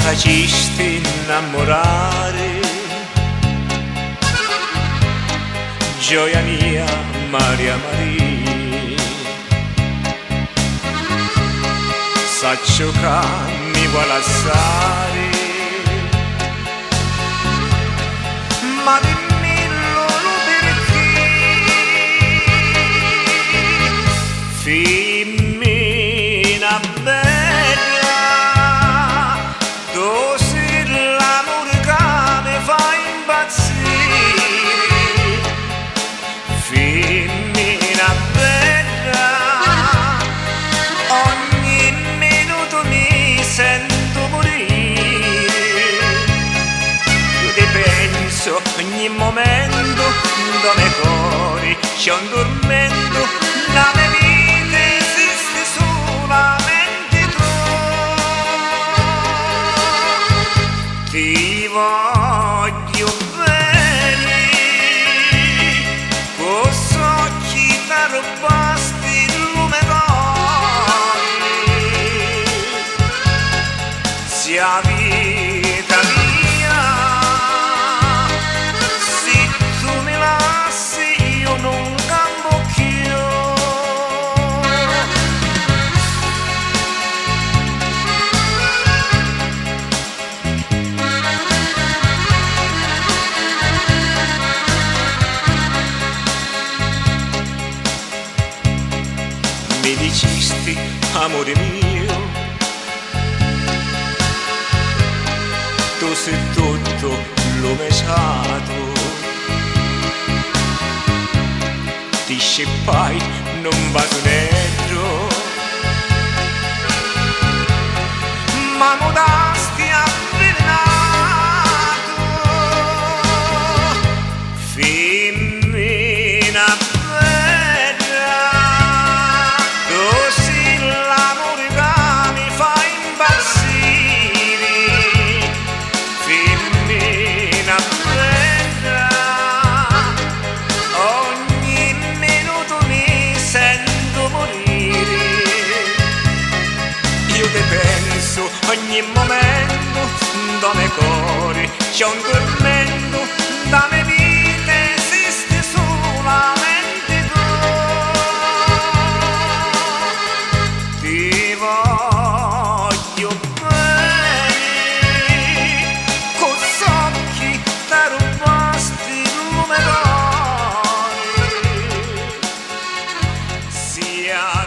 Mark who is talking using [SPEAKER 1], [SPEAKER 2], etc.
[SPEAKER 1] facesti innamorare, gioia mia, Maria Maria. Saccio che mi vuole assare, ma dimmi loro perché. Femmina bella, tu sei l'amore che mi fa impazzire. Femmina bella, ogni minuto mi sento morire. Io ti penso ogni momento, dove cori c'è un tormento, la mia vita esiste solamente tu. Ti voglio bene, con occhi da rubasti lume d'ori, sia vita mia, se tu mi lasci io non campo più. Mi dicisti, amore mio, tu sei tutto l'omessato. Ti scippai in un vaso nero, ma modasti avvelenato. Femmina bella, tu sei l'amore che mi fa impazzire. Femmina bella, ogni minuto mi sento morire. Io ti penso ogni momento, dove cori c'è un tormento, da mia vita esiste solamente tu. Ti voglio bene, con occhi da rubasti lume d'ori, sia